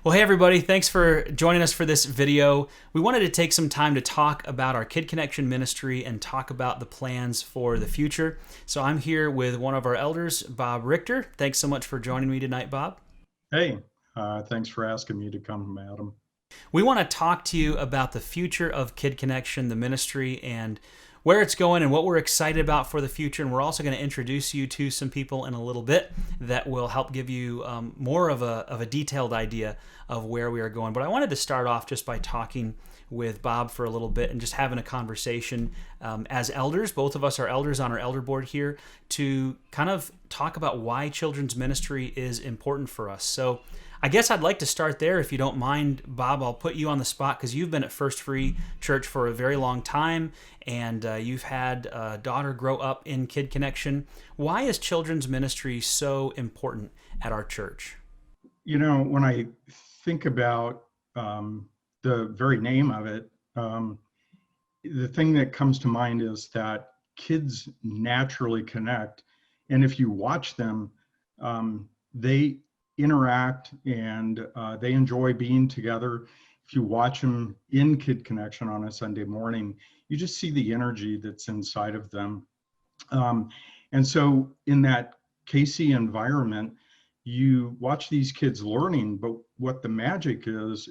Well, hey everybody, thanks for joining us for this video. We wanted to take some time to talk about our Kid Connection ministry and talk about the plans for the future. So I'm here with one of our elders, Bob Richter. Thanks so much for joining me tonight, Bob. Hey, thanks for asking me to come, Adam. We want to talk to you about the future of Kid Connection, the ministry, and where it's going and what we're excited about for the future. And we're also going to introduce you to some people in a little bit that will help give you more of a detailed idea of where we are going. But I wanted to start off just by talking with Bob for a little bit and just having a conversation as elders. Both of us are elders on our elder board here to kind of talk about why children's ministry is important for us. So I guess I'd like to start there if you don't mind, Bob. I'll put you on the spot because you've been at First Free Church for a very long time and you've had a daughter grow up in Kid Connection. Why is children's ministry so important at our church? You know, when I think about the very name of it, the thing that comes to mind is that kids naturally connect. And if you watch them, they interact and they enjoy being together. If you watch them in Kid Connection on a Sunday morning, you just see the energy that's inside of them. And so in that KC environment, you watch these kids learning, but what the magic is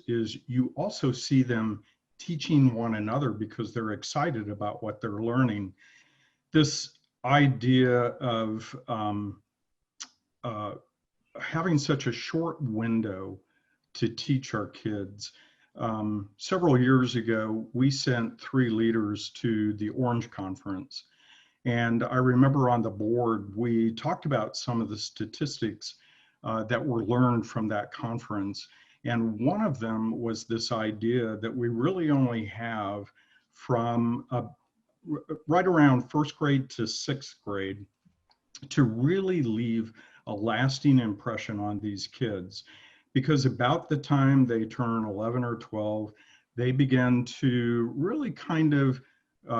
you also see them teaching one another because they're excited about what they're learning. This idea of having such a short window to teach our kids. Several years ago, we sent 3 leaders to the Orange Conference. And I remember on the board, we talked about some of the statistics that were learned from that conference. And one of them was this idea that we really only have from right around first grade to 6th grade to really leave a lasting impression on these kids, because about the time they turn 11 or 12, they begin to really kind of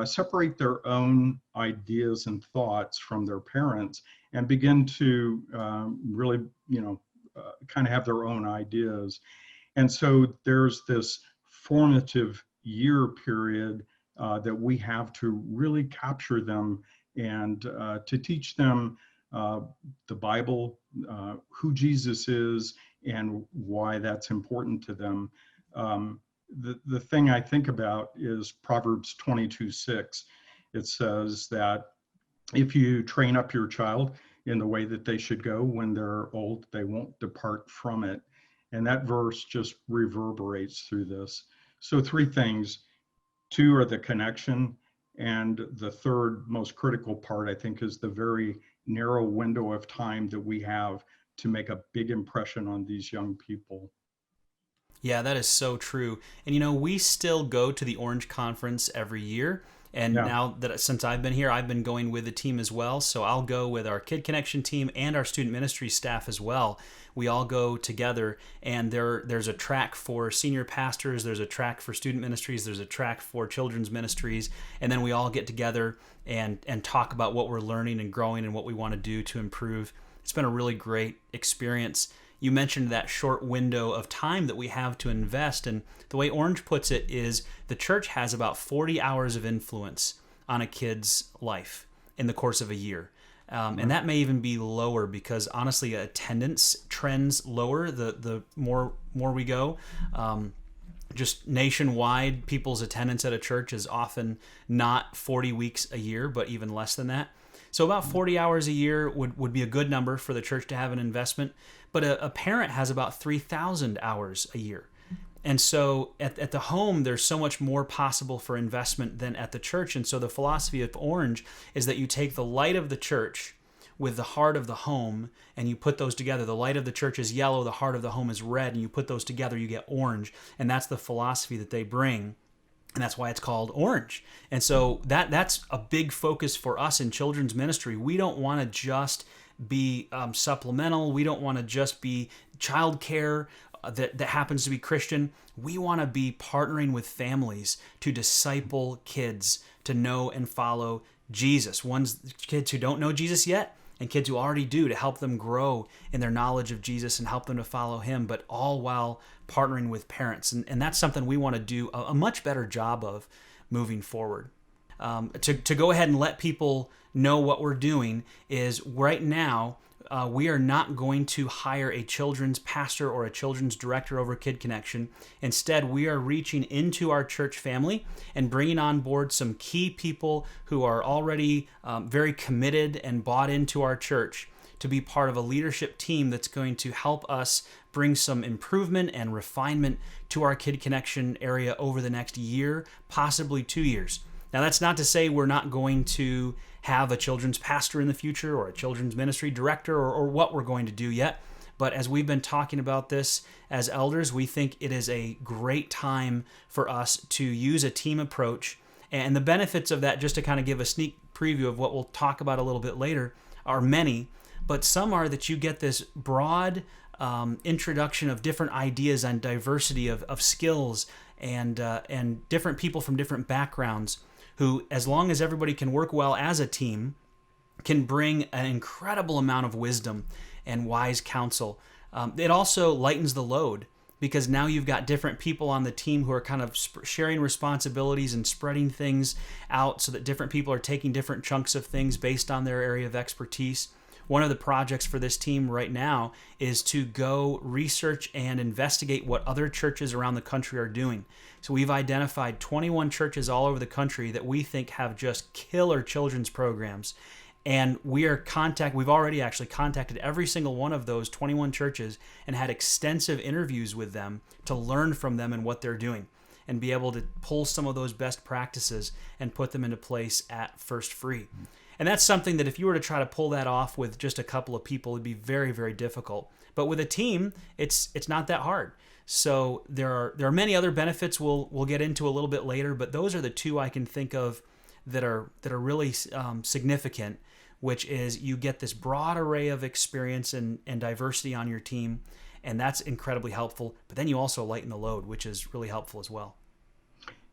separate their own ideas and thoughts from their parents and begin to really, kind of have their own ideas. And so there's this formative year period that we have to really capture them and to teach them the Bible, who Jesus is, and why that's important to them. The thing I think about is Proverbs 22:6. It says that if you train up your child in the way that they should go, when they're old, they won't depart from it. And that verse just reverberates through this. So 3 things. 2 are the connection. And the third most critical part, I think, is the very narrow window of time that we have to make a big impression on these young people. Yeah, that is so true. And we still go to the Orange Conference every year. And Yeah. now that since I've been here, I've been going with the team as well. So I'll go with our Kid Connection team and our student ministry staff as well. We all go together, and there's a track for senior pastors, there's a track for student ministries, there's a track for children's ministries, and then we all get together and talk about what we're learning and growing and what we want to do to improve. It's been a really great experience. You mentioned that short window of time that we have to invest, and the way Orange puts it is the church has about 40 hours of influence on a kid's life in the course of a year. And that may even be lower because honestly, attendance trends lower the more we go. Just nationwide, people's attendance at a church is often not 40 weeks a year, but even less than that. So about 40 hours a year would be a good number for the church to have an investment. But a parent has about 3,000 hours a year. And so at the home, there's so much more possible for investment than at the church. And so the philosophy of Orange is that you take the light of the church with the heart of the home and you put those together. The light of the church is yellow, the heart of the home is red, and you put those together, you get orange. And that's the philosophy that they bring. And that's why it's called Orange. And so that's a big focus for us in children's ministry. We don't want to just be supplemental. We don't want to just be childcare that happens to be Christian. We want to be partnering with families to disciple kids to know and follow Jesus. One's kids who don't know Jesus yet, and kids who already do, to help them grow in their knowledge of Jesus and help them to follow him, but all while partnering with parents. And that's something we want to do a much better job of moving forward. To go ahead and let people know what we're doing is right now, we are not going to hire a children's pastor or a children's director over Kid Connection. Instead, we are reaching into our church family and bringing on board some key people who are already very committed and bought into our church to be part of a leadership team that's going to help us bring some improvement and refinement to our Kid Connection area over the next year, possibly 2 years. Now, that's not to say we're not going to have a children's pastor in the future or a children's ministry director or what we're going to do yet. But as we've been talking about this as elders, we think it is a great time for us to use a team approach. And the benefits of that, just to kind of give a sneak preview of what we'll talk about a little bit later, are many. But some are that you get this broad introduction of different ideas and diversity of skills and different people from different backgrounds who, as long as everybody can work well as a team, can bring an incredible amount of wisdom and wise counsel. It also lightens the load because now you've got different people on the team who are kind of sharing responsibilities and spreading things out so that different people are taking different chunks of things based on their area of expertise. One of the projects for this team right now is to go research and investigate what other churches around the country are doing. So we've identified 21 churches all over the country that we think have just killer children's programs. And we've already actually contacted every single one of those 21 churches and had extensive interviews with them to learn from them and what they're doing and be able to pull some of those best practices and put them into place at First Free. And that's something that if you were to try to pull that off with just a couple of people, it'd be very, very difficult. But with a team, it's not that hard. So there are many other benefits we'll get into a little bit later, but those are the two I can think of that are really significant, which is you get this broad array of experience and diversity on your team, and that's incredibly helpful. But then you also lighten the load, which is really helpful as well.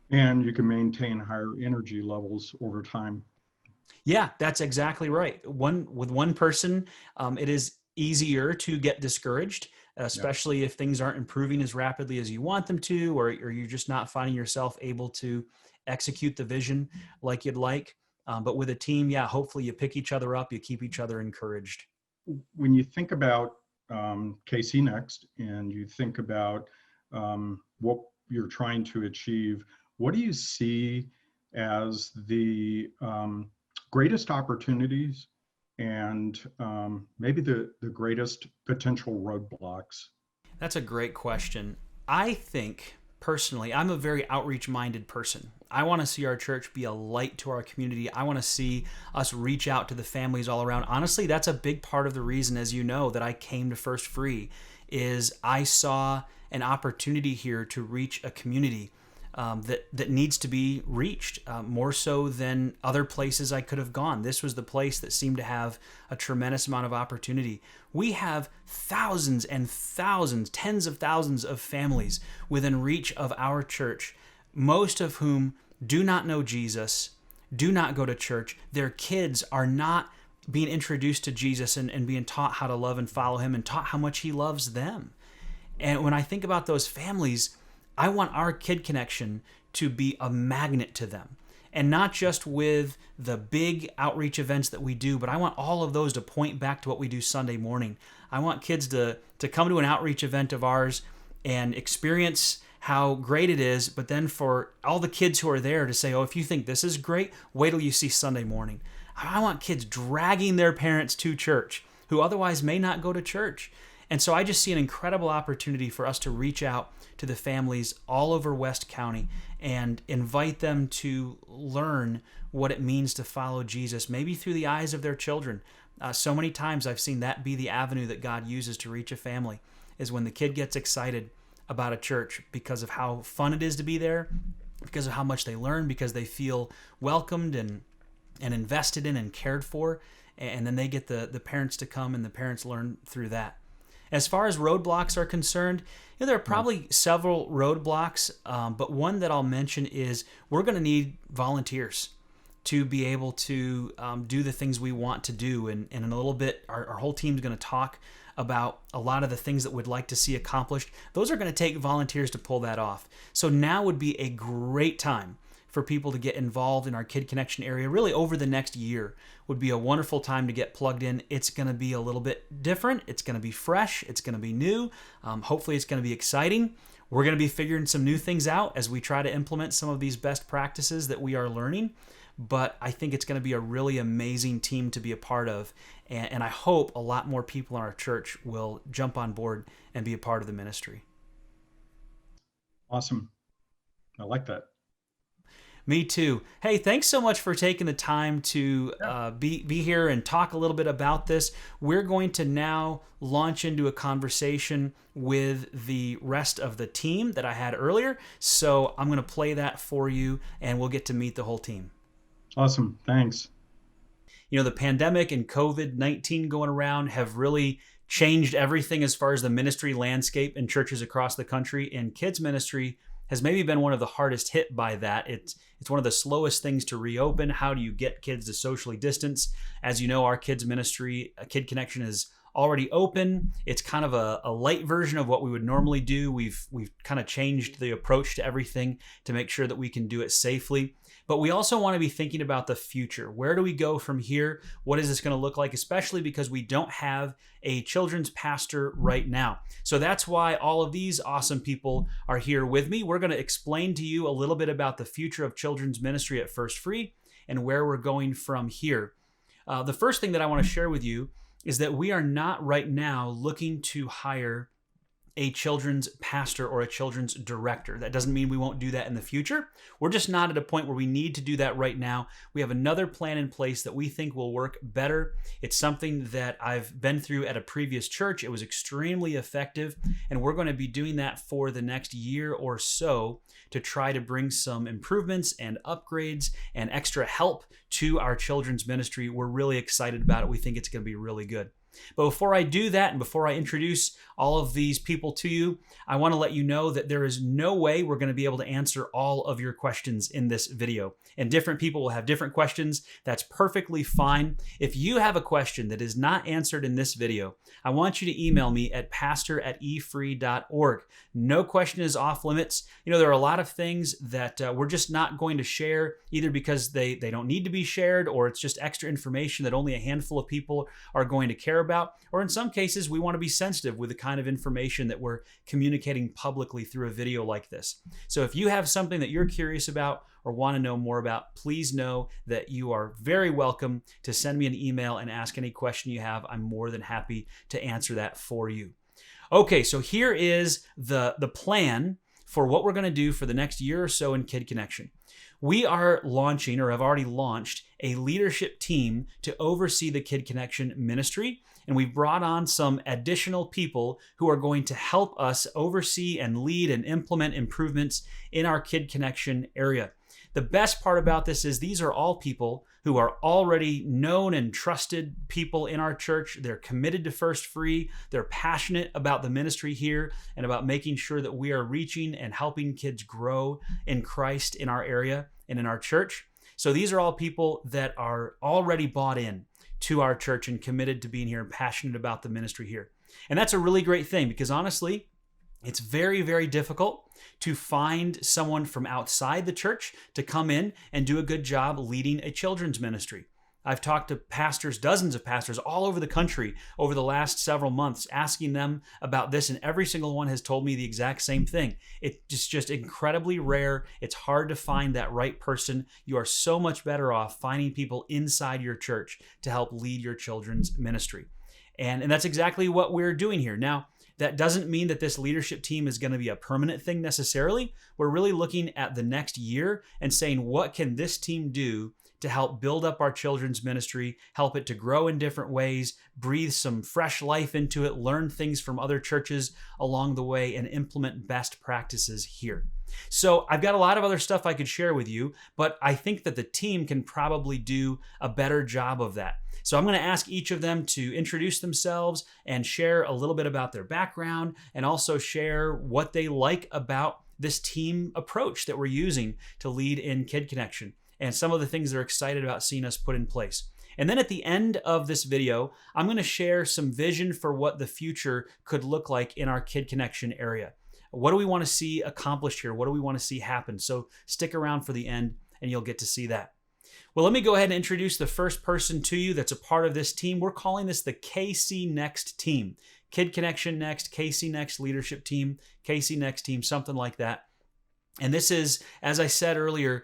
And you can maintain higher energy levels over time. Yeah, that's exactly right. With one person, it is easier to get discouraged, especially if things aren't improving as rapidly as you want them to, or you're just not finding yourself able to execute the vision like you'd like. But with a team, hopefully you pick each other up, you keep each other encouraged. When you think about KC Next and you think about what you're trying to achieve, what do you see as the greatest opportunities and maybe the greatest potential roadblocks? That's a great question. I think personally, I'm a very outreach-minded person. I want to see our church be a light to our community. I want to see us reach out to the families all around. Honestly, that's a big part of the reason, as you know, that I came to First Free, is I saw an opportunity here to reach a community that needs to be reached more so than other places I could have gone. This was the place that seemed to have a tremendous amount of opportunity. We have thousands and thousands, tens of thousands of families within reach of our church, most of whom do not know Jesus, do not go to church. Their kids are not being introduced to Jesus and being taught how to love and follow him and taught how much he loves them. And when I think about those families, I want our Kid Connection to be a magnet to them. And not just with the big outreach events that we do, but I want all of those to point back to what we do Sunday morning. I want kids to come to an outreach event of ours and experience how great it is, but then for all the kids who are there to say, oh, if you think this is great, wait till you see Sunday morning. I want kids dragging their parents to church who otherwise may not go to church. And so I just see an incredible opportunity for us to reach out to the families all over West County and invite them to learn what it means to follow Jesus, maybe through the eyes of their children. So many times I've seen that be the avenue that God uses to reach a family, is when the kid gets excited about a church because of how fun it is to be there, because of how much they learn, because they feel welcomed and invested in and cared for, and then they get the parents to come and the parents learn through that. As far as roadblocks are concerned, there are probably several roadblocks, but one that I'll mention is we're going to need volunteers. to be able to do the things we want to do. And in a little bit, our whole team's going to talk about a lot of the things that we'd like to see accomplished. Those are going to take volunteers to pull that off. So now would be a great time for people to get involved in our Kid Connection area. Really over the next year would be a wonderful time to get plugged in. It's going to be a little bit different. It's going to be fresh. It's going to be new. Hopefully it's going to be exciting. We're going to be figuring some new things out as we try to implement some of these best practices that we are learning. But I think it's going to be a really amazing team to be a part of. And I hope a lot more people in our church will jump on board and be a part of the ministry. Awesome. I like that. Me too. Hey, thanks so much for taking the time to be here and talk a little bit about this. We're going to now launch into a conversation with the rest of the team that I had earlier. So I'm going to play that for you, and we'll get to meet the whole team. Awesome. Thanks. The pandemic and COVID-19 going around have really changed everything as far as the ministry landscape in churches across the country, and kids ministry has maybe been one of the hardest hit by that. It's one of the slowest things to reopen. How do you get kids to socially distance? As you know, our kids ministry, Kid Connection, is already open. It's kind of a light version of what we would normally do. We've kind of changed the approach to everything to make sure that we can do it safely. But we also want to be thinking about the future. Where do we go from here? What is this going to look like? Especially because we don't have a children's pastor right now. So that's why all of these awesome people are here with me. We're going to explain to you a little bit about the future of children's ministry at First Free and where we're going from here. The first thing that I want to share with you is that we are not right now looking to hire a children's pastor or a children's director. That doesn't mean we won't do that in the future. We're just not at a point where we need to do that right now. We have another plan in place that we think will work better. It's something that I've been through at a previous church. It was extremely effective, and we're going to be doing that for the next year or so to try to bring some improvements and upgrades and extra help to our children's ministry. We're really excited about it. We think it's going to be really good. But before I do that, and before I introduce all of these people to you, I want to let you know that there is no way we're going to be able to answer all of your questions in this video. And different people will have different questions. That's perfectly fine. If you have a question that is not answered in this video, I want you to email me at pastor@efree.org. No question is off limits. There are a lot of things that we're just not going to share, either because they don't need to be shared, or it's just extra information that only a handful of people are going to care about, or in some cases, we want to be sensitive with the kind of information that we're communicating publicly through a video like this. So if you have something that you're curious about or want to know more about, please know that you are very welcome to send me an email and ask any question you have. I'm more than happy to answer that for you. Okay, so here is the plan for what we're going to do for the next year or so in Kid Connection. We are launching, or have already launched, a leadership team to oversee the Kid Connection ministry. And we've brought on some additional people who are going to help us oversee and lead and implement improvements in our Kid Connection area. The best part about this is these are all people who are already known and trusted people in our church. They're committed to First Free. They're passionate about the ministry here and about making sure that we are reaching and helping kids grow in Christ in our area and in our church. So these are all people that are already bought in to our church and committed to being here and passionate about the ministry here. And that's a really great thing, because honestly, it's very, very difficult to find someone from outside the church to come in and do a good job leading a children's ministry. I've talked to pastors, dozens of pastors all over the country over the last several months, asking them about this, and every single one has told me the exact same thing. It's just incredibly rare. It's hard to find that right person. You are so much better off finding people inside your church to help lead your children's ministry. And that's exactly what we're doing here. Now, that doesn't mean that this leadership team is going to be a permanent thing necessarily. We're really looking at the next year and saying, what can this team do to help build up our children's ministry, help it to grow in different ways, breathe some fresh life into it, learn things from other churches along the way, and implement best practices here. So I've got a lot of other stuff I could share with you, but I think that the team can probably do a better job of that. So I'm going to ask each of them to introduce themselves and share a little bit about their background, and also share what they like about this team approach that we're using to lead in Kid Connection. and some of the things they're excited about seeing us put in place. And then at the end of this video, I'm going to share some vision for what the future could look like in our Kid Connection area. What do we want to see accomplished here? What do we want to see happen? So stick around for the end and you'll get to see that. Well, let me go ahead and introduce the first person to you that's a part of this team. We're calling this the KC Next team. Kid Connection Next, KC Next Leadership Team, KC Next Team, something like that. And this is, as I said earlier,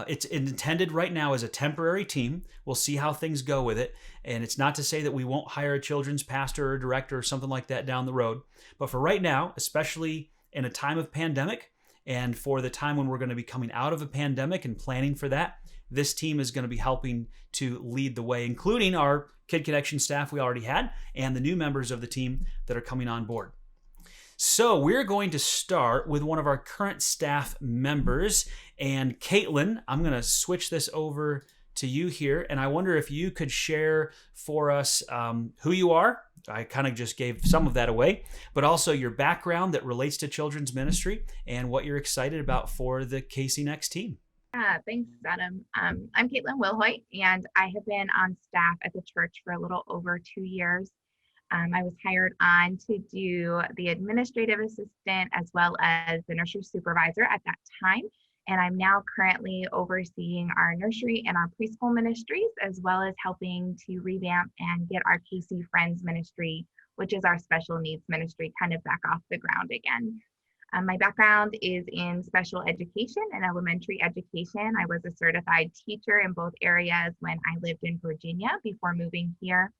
it's intended right now as a temporary team. We'll see how things go with it. And it's not to say that we won't hire a children's pastor or director or something like that down the road. But for right now, especially in a time of pandemic, and for the time when we're going to be coming out of a pandemic and planning for that, this team is going to be helping to lead the way, including our Kid Connection staff we already had and the new members of the team that are coming on board. So we're going to start with one of our current staff members. And Caitlin, I'm going to switch this over to you here. And I wonder if you could share for us who you are. I kind of just gave some of that away, but also your background that relates to children's ministry and what you're excited about for the KC Next team. Thanks, Adam. I'm Caitlin Wilhoit, and I have been on staff at the church for a little over 2 years. I was hired on to do the administrative assistant as well as the nursery supervisor at that time. And I'm now currently overseeing our nursery and our preschool ministries, as well as helping to revamp and get our KC Friends ministry, which is our special needs ministry, kind of back off the ground again. My background is in special education and elementary education. I was a certified teacher in both areas when I lived in Virginia before moving here.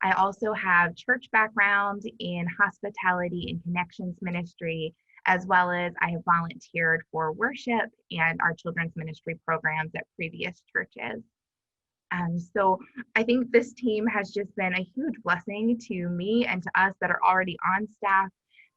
I also have church background in hospitality and connections ministry, as well as I have volunteered for worship and our children's ministry programs at previous churches. So I think this team has just been a huge blessing to me and to us that are already on staff.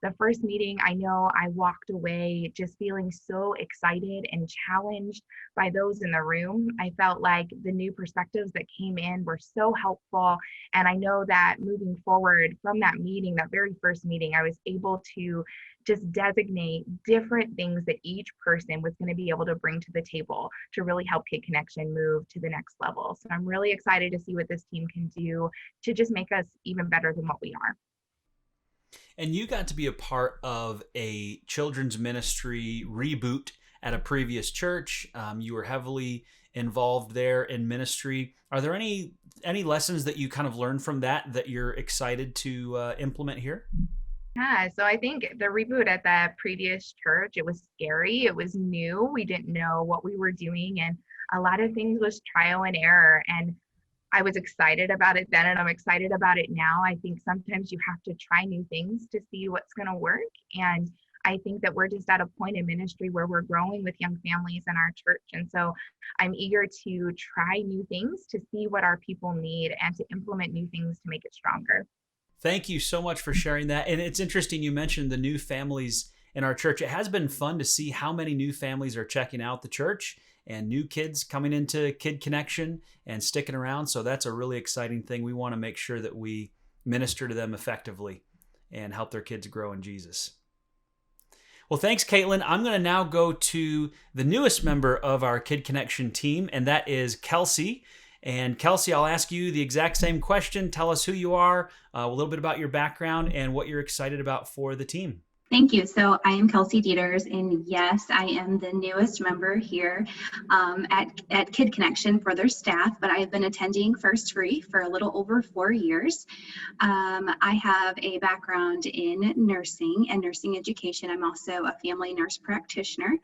The first meeting, I know I walked away just feeling so excited and challenged by those in the room. I felt like the new perspectives that came in were so helpful. And I know that moving forward from that meeting, that very first meeting, I was able to just designate different things that each person was going to be able to bring to the table to really help Kid Connection move to the next level. So I'm really excited to see what this team can do to just make us even better than what we are. And you got to be a part of a children's ministry reboot at a previous church. You were heavily involved there in ministry. Are there any lessons that you kind of learned from that you're excited to implement here? Yeah, so I think the reboot at the previous church, it was scary. It was new. We didn't know what we were doing. And a lot of things was trial and error. And I was excited about it then, and I'm excited about it now. I think sometimes you have to try new things to see what's going to work. And I think that we're just at a point in ministry where we're growing with young families in our church. And so I'm eager to try new things to see what our people need and to implement new things to make it stronger. Thank you so much for sharing that. And it's interesting you mentioned the new families in our church. It has been fun to see how many new families are checking out the church and new kids coming into Kid Connection and sticking around. So that's a really exciting thing. We want to make sure that we minister to them effectively and help their kids grow in Jesus. Well, thanks, Caitlin. I'm going to now go to the newest member of our Kid Connection team, and that is Kelsey. And Kelsey, I'll ask you the exact same question. Tell us who you are, a little bit about your background, and what you're excited about for the team. Thank you. So I am Kelsey Dieters, and yes, I am the newest member here at Kid Connection for their staff, but I have been attending First Free for a little over 4 years. I have a background in nursing and nursing education. I'm also a family nurse practitioner.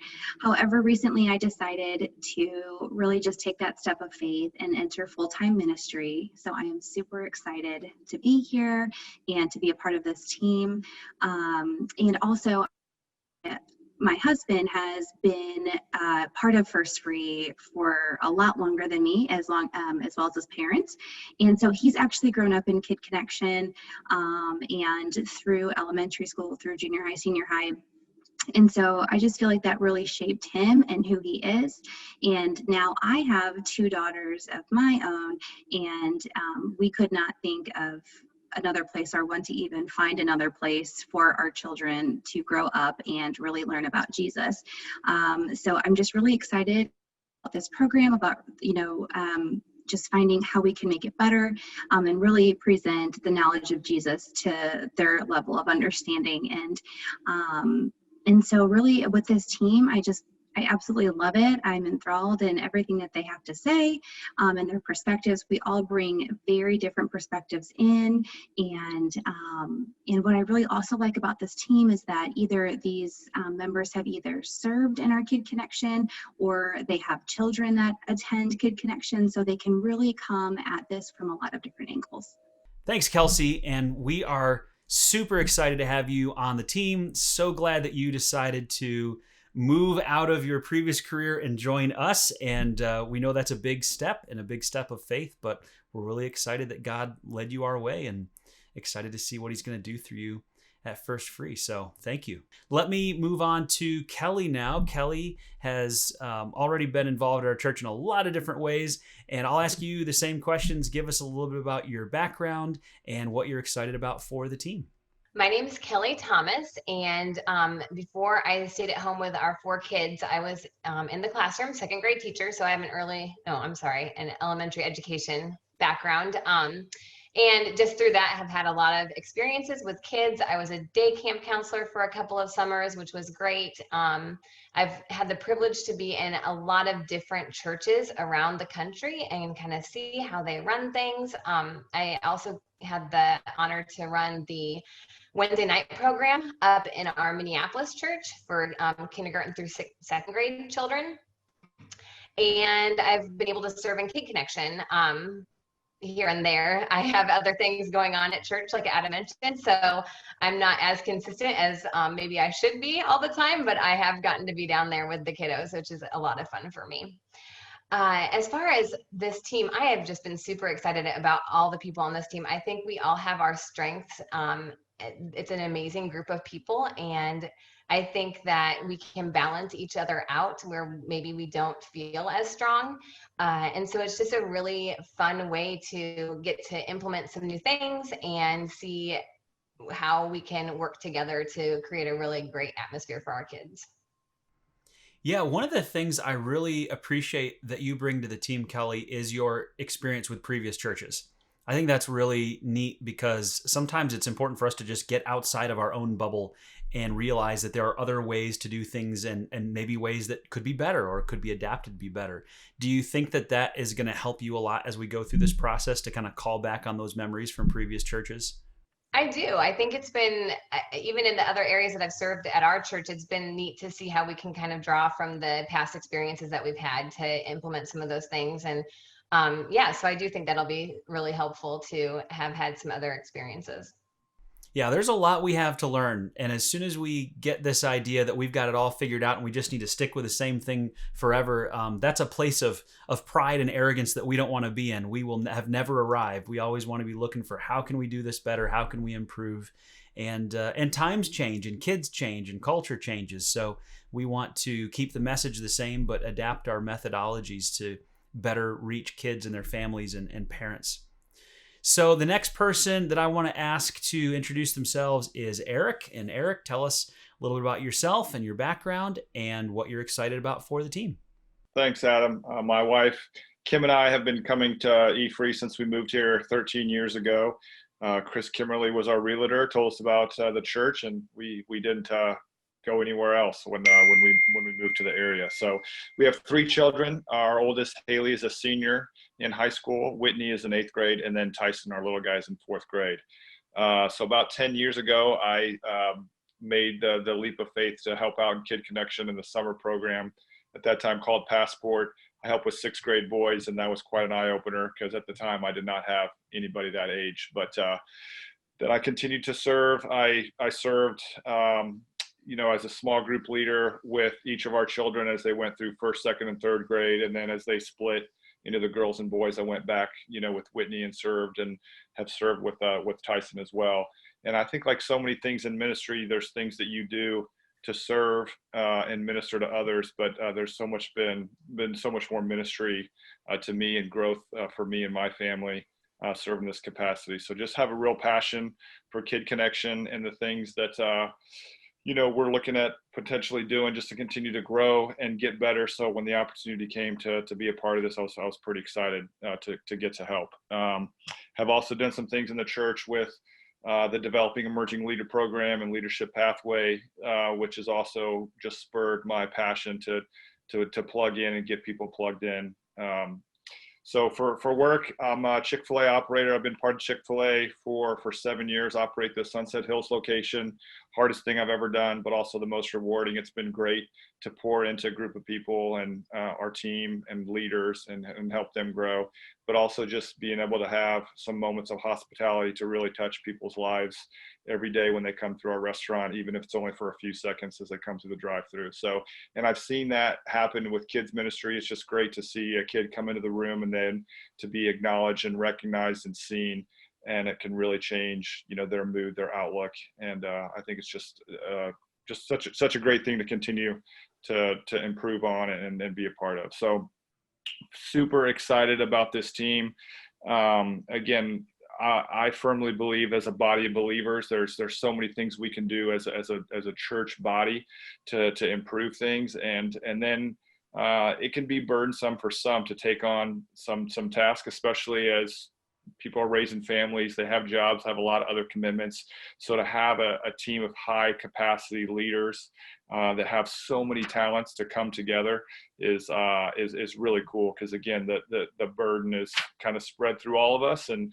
However, recently I decided to really just take that step of faith and enter full-time ministry. So I am super excited to be here and to be a part of this team. And also, my husband has been part of First Free for a lot longer than me, as well as his parents. And so he's actually grown up in Kid Connection and through elementary school, through junior high, senior high. And so I just feel like that really shaped him and who he is. And now I have 2 daughters of my own, and we could not think of another place or want to even find another place for our children to grow up and really learn about Jesus. So I'm just really excited this program, about, just finding how we can make it better, and really present the knowledge of Jesus to their level of understanding. And so really with this team, I absolutely love it. I'm enthralled in everything that they have to say, and their perspectives. We all bring very different perspectives in. And what I really also like about this team is that either these members have either served in our Kid Connection, or they have children that attend Kid Connection, so they can really come at this from a lot of different angles. Thanks, Kelsey. And we are super excited to have you on the team. So glad that you decided to move out of your previous career and join us. And we know that's a big step and a big step of faith, but we're really excited that God led you our way and excited to see what he's going to do through you at First Free. So thank you. Let me move on to Kelly now. Kelly has already been involved in our church in a lot of different ways. And I'll ask you the same questions. Give us a little bit about your background and what you're excited about for the team. My name is Kelly Thomas, and before I stayed at home with our 4 kids, I was in the classroom, second grade teacher, so I have an elementary education background. And just through that, have had a lot of experiences with kids. I was a day camp counselor for a couple of summers, which was great. I've had the privilege to be in a lot of different churches around the country and kind of see how they run things. I also had the honor to run the Wednesday night program up in our Minneapolis church for kindergarten through second grade children. And I've been able to serve in Kid Connection here and there. I have other things going on at church, like Adam mentioned, so I'm not as consistent as maybe I should be all the time, but I have gotten to be down there with the kiddos, which is a lot of fun for me. As far as this team, I have just been super excited about all the people on this team. I think we all have our strengths. It's an amazing group of people, and I think that we can balance each other out where maybe we don't feel as strong. And so it's just a really fun way to get to implement some new things and see how we can work together to create a really great atmosphere for our kids. Yeah, one of the things I really appreciate that you bring to the team, Kelly, is your experience with previous churches. I think that's really neat because sometimes it's important for us to just get outside of our own bubble and realize that there are other ways to do things and maybe ways that could be better or could be adapted to be better. Do you think that that is going to help you a lot as we go through this process to kind of call back on those memories from previous churches? I do. I think it's been, even in the other areas that I've served at our church, it's been neat to see how we can kind of draw from the past experiences that we've had to implement some of those things. And so I do think that'll be really helpful to have had some other experiences. Yeah, there's a lot we have to learn. And as soon as we get this idea that we've got it all figured out and we just need to stick with the same thing forever, that's a place of pride and arrogance that we don't want to be in. We will have never arrived. We always want to be looking for how can we do this better? How can we improve? And times change and kids change and culture changes. So we want to keep the message the same, but adapt our methodologies to better reach kids and their families and parents. So the next person that I want to ask to introduce themselves is Eric. And Eric, tell us a little bit about yourself and your background and what you're excited about for the team. Thanks, Adam. My wife, Kim, and I have been coming to eFree since we moved here 13 years ago. Chris Kimmerly was our realtor, told us about the church, and we didn't go anywhere else when we moved to the area. So we have 3 children. Our oldest, Haley, is a senior in high school. Whitney is in 8th grade, and then Tyson, our little guy, is in 4th grade. So about 10 years ago, I made the leap of faith to help out in Kid Connection in the summer program, at that time called Passport. I helped with 6th grade boys, and that was quite an eye-opener because at the time I did not have anybody that age. But then I continued to serve. I served as a small group leader with each of our children as they went through 1st, 2nd, and 3rd grade. And then as they split into the girls and boys, I went back, with Whitney and served, and have served with Tyson as well. And I think, like so many things in ministry, there's things that you do to serve and minister to others, but there's been so much more ministry to me and growth for me and my family serving this capacity. So just have a real passion for Kid Connection and the things that we're looking at potentially doing just to continue to grow and get better. So when the opportunity came to be a part of this, I was pretty excited to get to help. Have also done some things in the church with the Developing Emerging Leader Program and Leadership Pathway, which has also just spurred my passion to plug in and get people plugged in. So for work, I'm a Chick-fil-A operator. I've been part of Chick-fil-A for 7 years, operate the Sunset Hills location. Hardest thing I've ever done, but also the most rewarding. It's been great to pour into a group of people and our team and leaders and help them grow, but also just being able to have some moments of hospitality to really touch people's lives every day when they come through our restaurant, even if it's only for a few seconds as they come through the drive-through. So, and I've seen that happen with kids ministry. It's just great to see a kid come into the room and then to be acknowledged and recognized and seen, and it can really change, their mood, their outlook. And I think it's just such a great thing to continue to improve on and be a part of. So super excited about this team. Again, I firmly believe as a body of believers, there's so many things we can do as a church body to improve things, and then it can be burdensome for some to take on some tasks, especially as people are raising families, they have jobs, have a lot of other commitments. So to have a team of high capacity leaders that have so many talents to come together is really cool, because again, the burden is kind of spread through all of us, and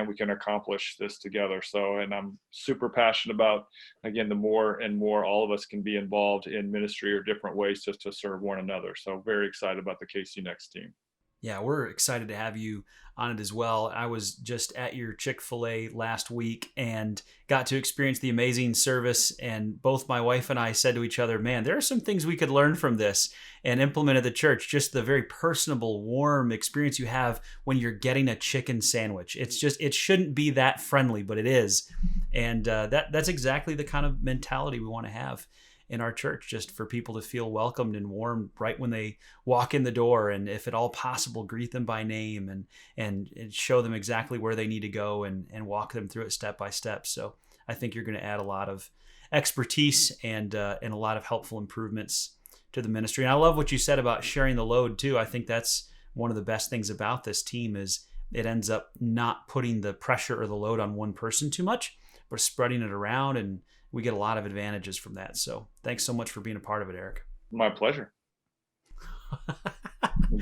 we can accomplish this together. So, and I'm super passionate about, again, the more and more all of us can be involved in ministry or different ways just to serve one another. So very excited about the KC Next team. Yeah, we're excited to have you on it as well. I was just at your Chick-fil-A last week and got to experience the amazing service. And both my wife and I said to each other, man, there are some things we could learn from this and implement at the church. Just the very personable, warm experience you have when you're getting a chicken sandwich. It shouldn't be that friendly, but it is. And that's exactly the kind of mentality we want to have in our church, just for people to feel welcomed and warm right when they walk in the door, and if at all possible, greet them by name and show them exactly where they need to go and walk them through it step by step. So I think you're going to add a lot of expertise and a lot of helpful improvements to the ministry. And I love what you said about sharing the load too. I think that's one of the best things about this team is it ends up not putting the pressure or the load on one person too much, but spreading it around, and we get a lot of advantages from that. So thanks so much for being a part of it, Eric. My pleasure.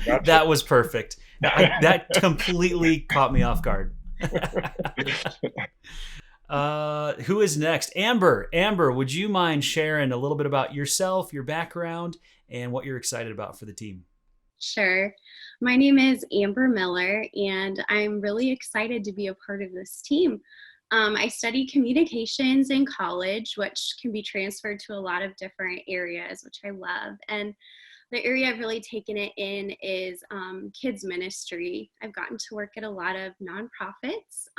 Gotcha. That was perfect. That completely caught me off guard. Who is next? Amber. Amber, would you mind sharing a little bit about yourself, your background, and what you're excited about for the team? Sure. My name is Amber Miller, and I'm really excited to be a part of this team. I studied communications in college, which can be transferred to a lot of different areas, which I love. And the area I've really taken it in is kids ministry. I've gotten to work at a lot of nonprofits,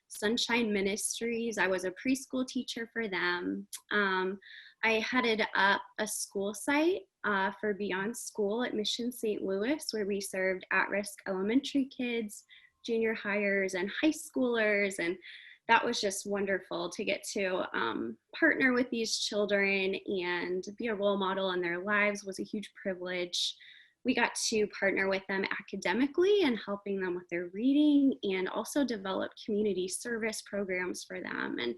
Sunshine Ministries. I was a preschool teacher for them. I headed up a school site for Beyond School at Mission St. Louis, where we served at-risk elementary kids, junior hires, and high schoolers. And that was just wonderful to get to partner with these children and be a role model in their lives. Was a huge privilege. We got to partner with them academically and helping them with their reading, and also develop community service programs for them. And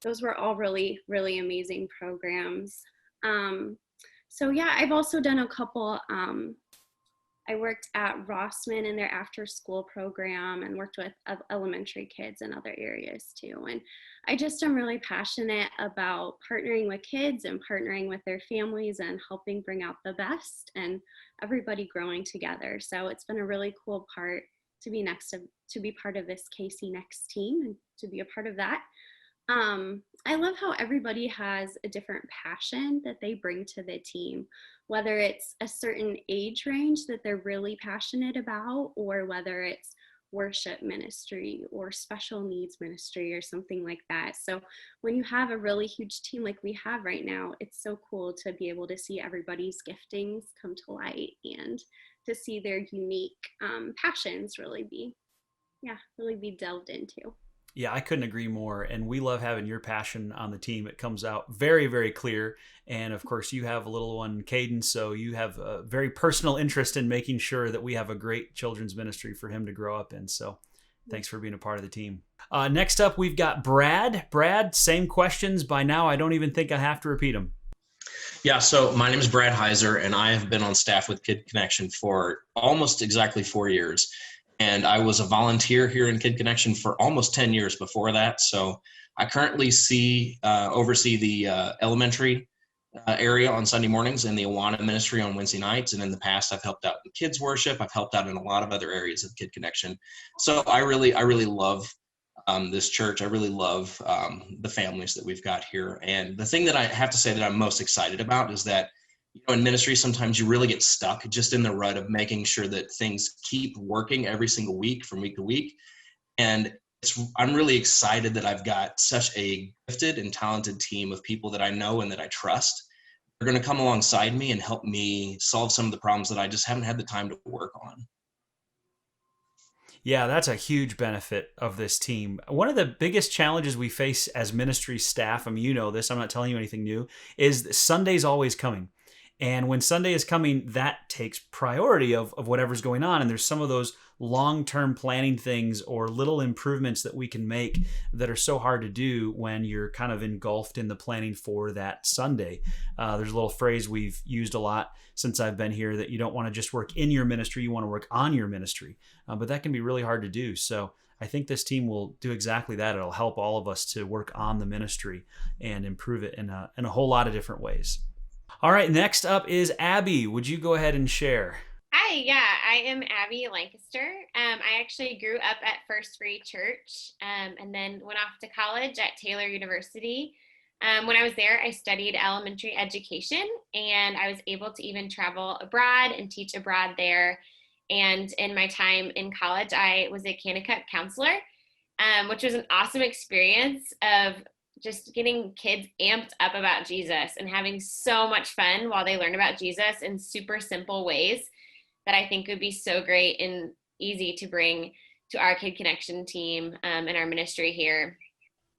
those were all really, really amazing programs. So yeah, I've also done a couple, I worked at Rossman in their after school program and worked with elementary kids in other areas too. And I just am really passionate about partnering with kids and partnering with their families and helping bring out the best and everybody growing together. So it's been a really cool part to be part of this KC Next team and to be a part of that. I love how everybody has a different passion that they bring to the team, whether it's a certain age range that they're really passionate about, or whether it's worship ministry or special needs ministry or something like that. So when you have a really huge team like we have right now, it's so cool to be able to see everybody's giftings come to light and to see their unique passions really be delved into. Yeah, I couldn't agree more. And we love having your passion on the team. It comes out very, very clear. And of course, you have a little one, Caden, so you have a very personal interest in making sure that we have a great children's ministry for him to grow up in. So thanks for being a part of the team. Next up, we've got Brad. Brad, same questions. By now, I don't even think I have to repeat them. Yeah, so my name is Brad Heiser, and I have been on staff with Kid Connection for almost exactly 4 years. And I was a volunteer here in Kid Connection for almost 10 years before that. So I currently oversee the elementary area on Sunday mornings and the Awana ministry on Wednesday nights. And in the past, I've helped out in kids worship. I've helped out in a lot of other areas of Kid Connection. So I really love this church. I really love the families that we've got here. And the thing that I have to say that I'm most excited about is that, in ministry, sometimes you really get stuck just in the rut of making sure that things keep working every single week from week to week. And I'm really excited that I've got such a gifted and talented team of people that I know and that I trust. They're going to come alongside me and help me solve some of the problems that I just haven't had the time to work on. Yeah, that's a huge benefit of this team. One of the biggest challenges we face as ministry staff, I mean, you know this, I'm not telling you anything new, is Sunday's always coming. And when Sunday is coming, that takes priority of whatever's going on. And there's some of those long-term planning things or little improvements that we can make that are so hard to do when you're kind of engulfed in the planning for that Sunday. There's a little phrase we've used a lot since I've been here that you don't want to just work in your ministry, you want to work on your ministry. But that can be really hard to do. So I think this team will do exactly that. It'll help all of us to work on the ministry and improve it in a whole lot of different ways. All right, next up is Abby. Would you go ahead and share? Hi, yeah, I am Abby Lancaster. I actually grew up at First Free Church and then went off to college at Taylor University. When I was there, I studied elementary education, and I was able to even travel abroad and teach abroad there. And in my time in college, I was a Kanakuk counselor, which was an awesome experience of just getting kids amped up about Jesus and having so much fun while they learn about Jesus in super simple ways that I think would be so great and easy to bring to our Kid Connection team and our ministry here.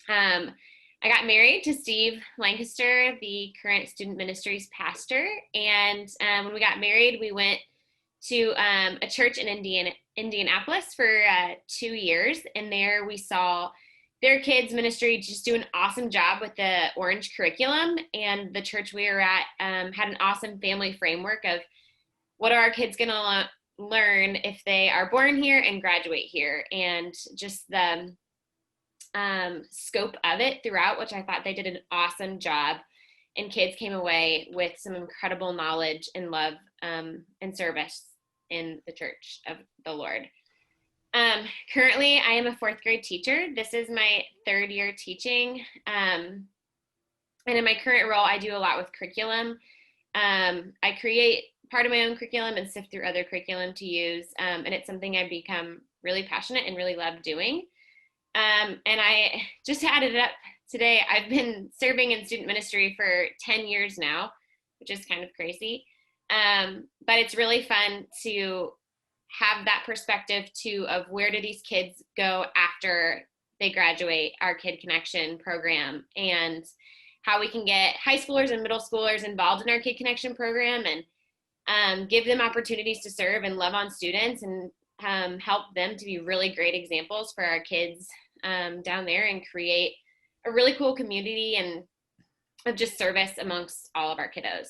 I got married to Steve Lancaster, the current student ministries pastor. And when we got married, we went to a church in Indianapolis for 2 years. And there we saw their kids ministry just do an awesome job with the Orange curriculum. And the church we were at had an awesome family framework of what are our kids going to learn if they are born here and graduate here, and just the scope of it throughout, which I thought they did an awesome job. And kids came away with some incredible knowledge and love and service in the church of the Lord. Currently, I am a 4th grade teacher. This is my 3rd year teaching. And in my current role, I do a lot with curriculum. I create part of my own curriculum and sift through other curriculum to use. And it's something I've become really passionate and really love doing. And I just added it up today. I've been serving in student ministry for 10 years now, which is kind of crazy. But it's really fun to have that perspective too of where do these kids go after they graduate our Kid Connection program, and how we can get high schoolers and middle schoolers involved in our Kid Connection program and give them opportunities to serve and love on students and help them to be really great examples for our kids down there, and create a really cool community and of just service amongst all of our kiddos.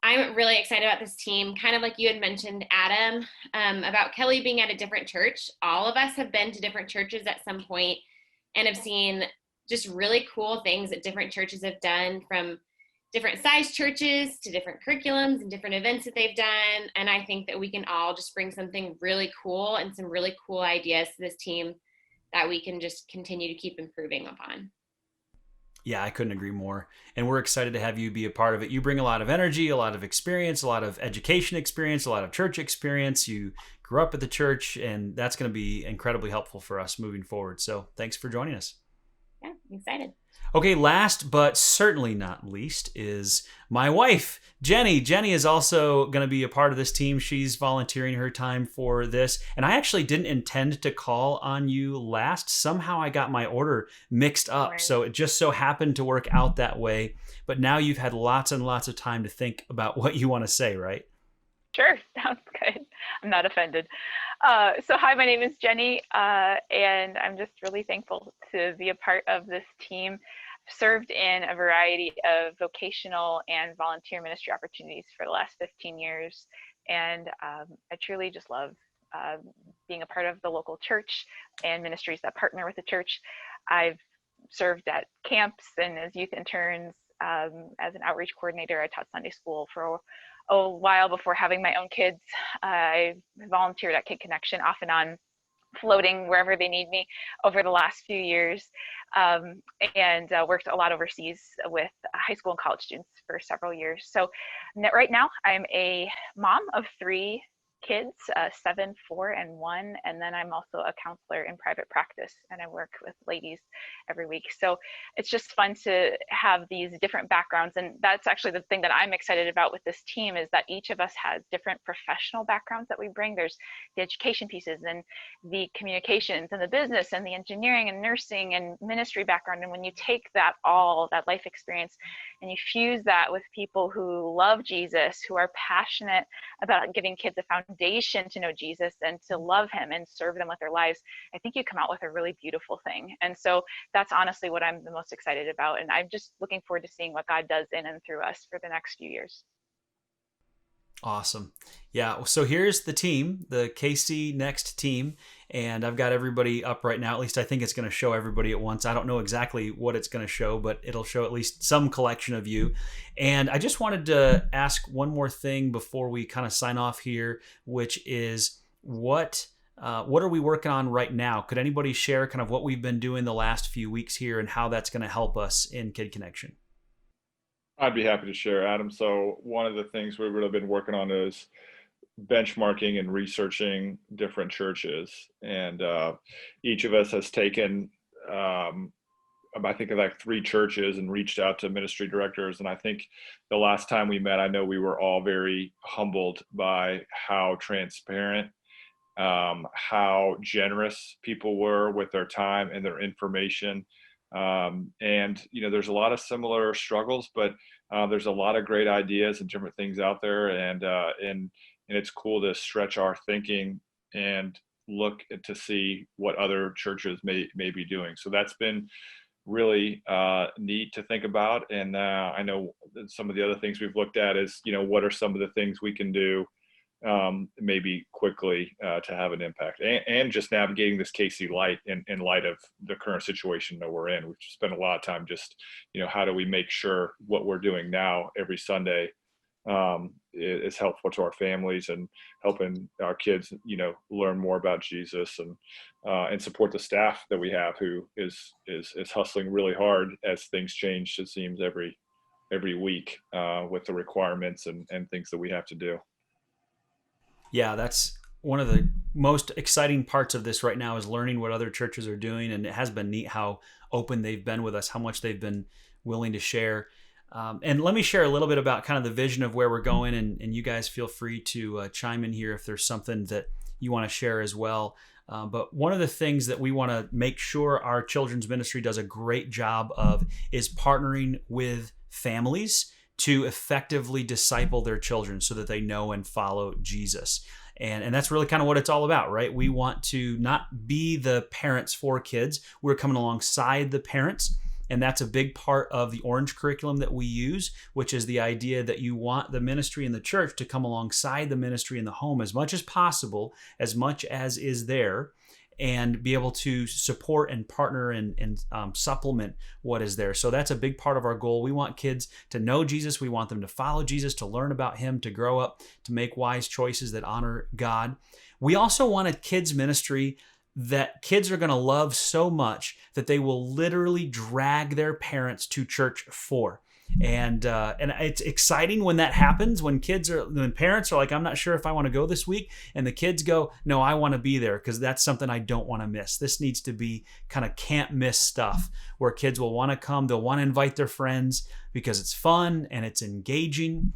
I'm really excited about this team, kind of like you had mentioned, Adam, about Kelly being at a different church. All of us have been to different churches at some point and have seen just really cool things that different churches have done, from different size churches to different curriculums and different events that they've done. And I think that we can all just bring something really cool and some really cool ideas to this team that we can just continue to keep improving upon. Yeah, I couldn't agree more. And we're excited to have you be a part of it. You bring a lot of energy, a lot of experience, a lot of education experience, a lot of church experience. You grew up at the church, and that's going to be incredibly helpful for us moving forward. So thanks for joining us. Yeah, I'm excited. Okay, last but certainly not least is my wife, Jenny. Jenny is also going to be a part of this team. She's volunteering her time for this. And I actually didn't intend to call on you last. Somehow I got my order mixed up. Right. So it just so happened to work out that way. But now you've had lots and lots of time to think about what you want to say, right? Sure, sounds good. I'm not offended. So hi, my name is Jenny, and I'm just really thankful to be a part of this team. I've served in a variety of vocational and volunteer ministry opportunities for the last 15 years, and I truly just love being a part of the local church and ministries that partner with the church. I've served at camps and as youth interns. As an outreach coordinator, I taught Sunday school for a while before having my own kids. I volunteered at Kid Connection off and on, floating wherever they need me over the last few years, and worked a lot overseas with high school and college students for several years. So right now I'm a mom of 3 kids, 7, 4, and 1, and then I'm also a counselor in private practice, and I work with ladies every week. So it's just fun to have these different backgrounds, and that's actually the thing that I'm excited about with this team, is that each of us has different professional backgrounds that we bring. There's the education pieces and the communications and the business and the engineering and nursing and ministry background, and when you take that life experience and you fuse that with people who love Jesus, who are passionate about giving kids a foundation to know Jesus and to love him and serve them with their lives, I think you come out with a really beautiful thing. And so that's honestly what I'm the most excited about. And I'm just looking forward to seeing what God does in and through us for the next few years. Awesome. Yeah. So here's the team, the KC Next team. And I've got everybody up right now. At least I think it's going to show everybody at once. I don't know exactly what it's going to show, but it'll show at least some collection of you. And I just wanted to ask one more thing before we kind of sign off here, which is what are we working on right now? Could anybody share kind of what we've been doing the last few weeks here and how that's going to help us in Kid Connection? I'd be happy to share, Adam. So one of the things we've really been working on is benchmarking and researching different churches. And each of us has taken, I think, like 3 churches and reached out to ministry directors. And I think the last time we met, I know we were all very humbled by how transparent, how generous people were with their time and their information. And, there's a lot of similar struggles, but there's a lot of great ideas and different things out there. And it's cool to stretch our thinking and look to see what other churches may be doing. So that's been really neat to think about. And I know some of the other things we've looked at is, what are some of the things we can do maybe quickly to have an impact, and just navigating this KC light in light of the current situation that we're in. We've spent a lot of time just, how do we make sure what we're doing now every Sunday is helpful to our families and helping our kids, learn more about Jesus and support the staff that we have, who is hustling really hard as things change, it seems, every week with the requirements and things that we have to do. Yeah, that's one of the most exciting parts of this right now, is learning what other churches are doing. And it has been neat how open they've been with us, how much they've been willing to share. And let me share a little bit about kind of the vision of where we're going. And you guys feel free to chime in here if there's something that you want to share as well. But one of the things that we want to make sure our children's ministry does a great job of is partnering with families to effectively disciple their children so that they know and follow Jesus. And that's really kind of what it's all about, right? We want to not be the parents for kids. We're coming alongside the parents. And that's a big part of the Orange curriculum that we use, which is the idea that you want the ministry in the church to come alongside the ministry in the home as much as possible, as much as is there, and be able to support and partner and supplement what is there. So that's a big part of our goal. We want kids to know Jesus. We want them to follow Jesus, to learn about him, to grow up, to make wise choices that honor God. We also want a kids ministry that kids are going to love so much that they will literally drag their parents to church for. And it's exciting when that happens, when parents are like, I'm not sure if I want to go this week. And the kids go, no, I want to be there because that's something I don't want to miss. This needs to be kind of can't miss stuff where kids will want to come. They'll want to invite their friends because it's fun and it's engaging.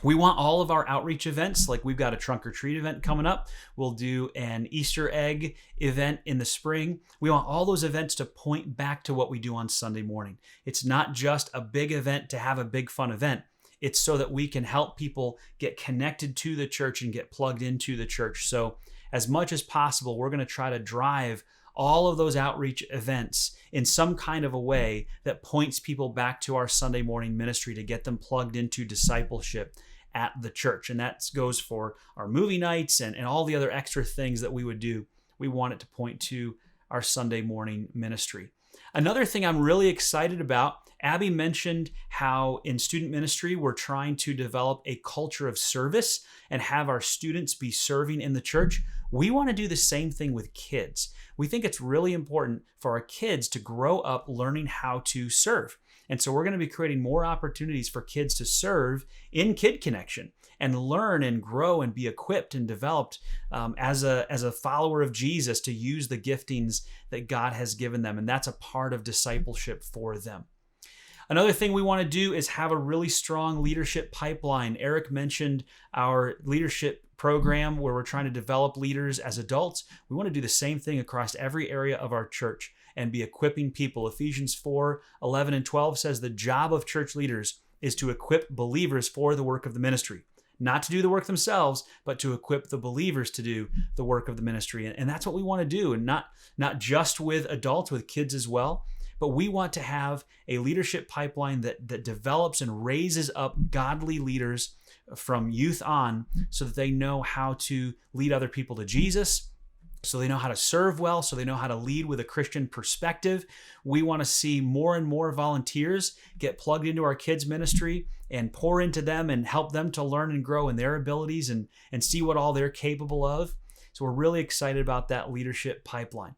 We want all of our outreach events, like we've got a trunk or treat event coming up. We'll do an Easter egg event in the spring. We want all those events to point back to what we do on Sunday morning. It's not just a big event to have a big fun event. It's so that we can help people get connected to the church and get plugged into the church. So as much as possible, we're going to try to drive all of those outreach events in some kind of a way that points people back to our Sunday morning ministry to get them plugged into discipleship at the church. And that goes for our movie nights and all the other extra things that we would do. We want it to point to our Sunday morning ministry. Another thing I'm really excited about, Abby mentioned how in student ministry, we're trying to develop a culture of service and have our students be serving in the church. We want to do the same thing with kids. We think it's really important for our kids to grow up learning how to serve. And so we're going to be creating more opportunities for kids to serve in Kid Connection and learn and grow and be equipped and developed as a follower of Jesus to use the giftings that God has given them. And that's a part of discipleship for them. Another thing we want to do is have a really strong leadership pipeline. Eric mentioned our leadership program where we're trying to develop leaders as adults. We want to do the same thing across every area of our church and be equipping people. Ephesians 4:11 and 12 says the job of church leaders is to equip believers for the work of the ministry. Not to do the work themselves, but to equip the believers to do the work of the ministry. And that's what we want to do, and not just with adults, with kids as well. But we want to have a leadership pipeline that develops and raises up godly leaders from youth on so that they know how to lead other people to Jesus, so they know how to serve well, so they know how to lead with a Christian perspective. We want to see more and more volunteers get plugged into our kids' ministry and pour into them and help them to learn and grow in their abilities and see what all they're capable of. So we're really excited about that leadership pipeline.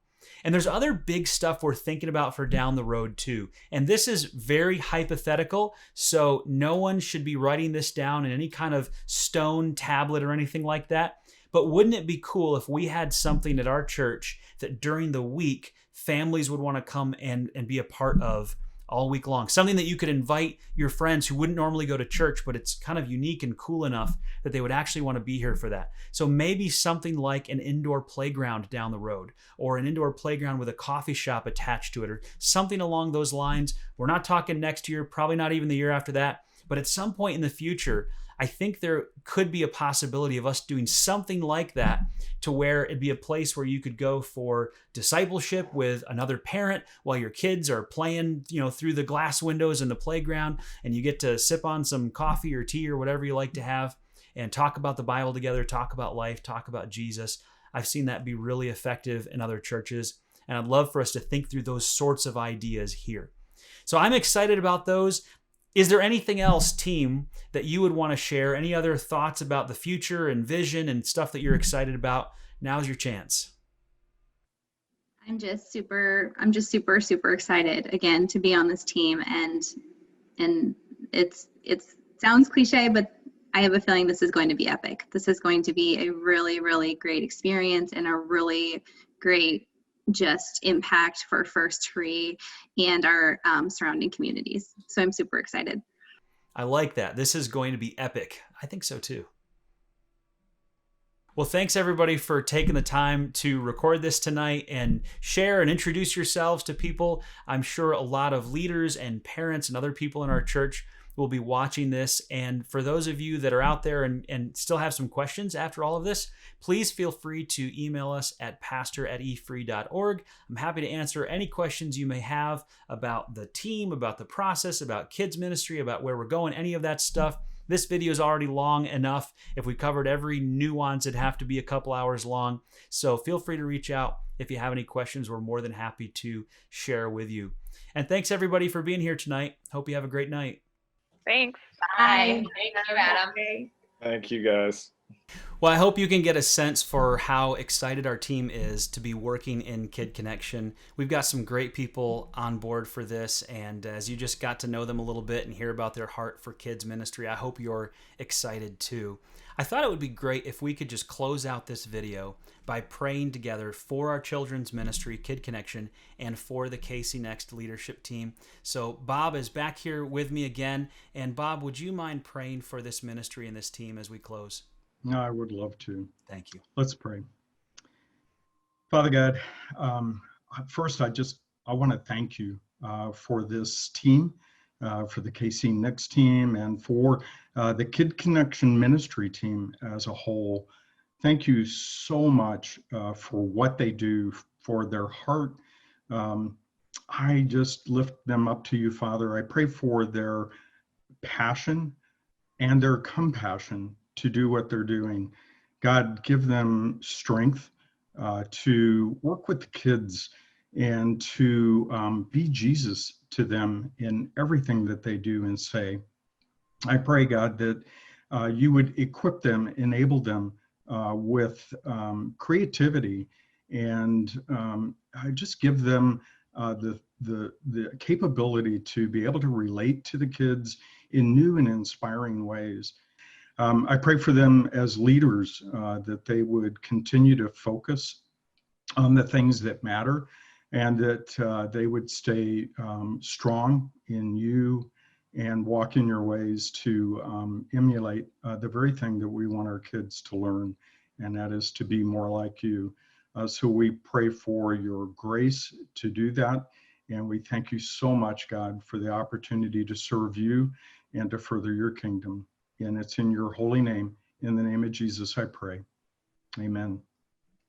And there's other big stuff we're thinking about for down the road too. And this is very hypothetical, so no one should be writing this down in any kind of stone tablet or anything like that. But wouldn't it be cool if we had something at our church that during the week, families would want to come and be a part of all week long? Something that you could invite your friends who wouldn't normally go to church, but it's kind of unique and cool enough that they would actually want to be here for that. So maybe something like an indoor playground down the road, or an indoor playground with a coffee shop attached to it, or something along those lines. We're not talking next year, probably not even the year after that, but at some point in the future, I think there could be a possibility of us doing something like that, to where it'd be a place where you could go for discipleship with another parent while your kids are playing, through the glass windows in the playground, and you get to sip on some coffee or tea or whatever you like to have and talk about the Bible together, talk about life, talk about Jesus. I've seen that be really effective in other churches, and I'd love for us to think through those sorts of ideas here. So I'm excited about those. Is there anything else, team, that you would want to share? Any other thoughts about the future and vision and stuff that you're excited about? Now's your chance. I'm just super excited again to be on this team, and it sounds cliche, but I have a feeling this is going to be epic. This is going to be a really, really great experience and a really great just impact for First Free and our surrounding communities. So I'm super excited. I like that. This is going to be epic. I think so too. Well, thanks everybody for taking the time to record this tonight and share and introduce yourselves to people. I'm sure a lot of leaders and parents and other people in our church will be watching this. And for those of you that are out there and still have some questions after all of this, please feel free to email us at pastor@efree.org. I'm happy to answer any questions you may have about the team, about the process, about kids ministry, about where we're going, any of that stuff. This video is already long enough. If we covered every nuance, it'd have to be a couple hours long. So feel free to reach out if you have any questions. We're more than happy to share with you. And thanks everybody for being here tonight. Hope you have a great night. Thanks. Bye. Thank you, Adam. Thank you, guys. Well, I hope you can get a sense for how excited our team is to be working in Kid Connection. We've got some great people on board for this, and as you just got to know them a little bit and hear about their heart for kids ministry, I hope you're excited too. I thought it would be great if we could just close out this video by praying together for our children's ministry, Kid Connection, and for the Casey Next leadership team. So Bob is back here with me again, and Bob, would you mind praying for this ministry and this team as we close? No, I would love to. Thank you. Let's pray. Father God, first I want to thank you for this team, for the KC Next team, and for the Kid Connection ministry team as a whole. Thank you so much for what they do, for their heart. I just lift them up to you, Father. I pray for their passion and their compassion to do what they're doing. God, give them strength to work with the kids and to be Jesus to them in everything that they do and say. I pray, God, that you would equip them, enable them with creativity, and just give them the capability to be able to relate to the kids in new and inspiring ways. I pray for them as leaders that they would continue to focus on the things that matter, and that they would stay strong in you and walk in your ways to emulate the very thing that we want our kids to learn, and that is to be more like you. So we pray for your grace to do that, and we thank you so much, God, for the opportunity to serve you and to further your kingdom. And it's in your holy name, in the name of Jesus, I pray. Amen.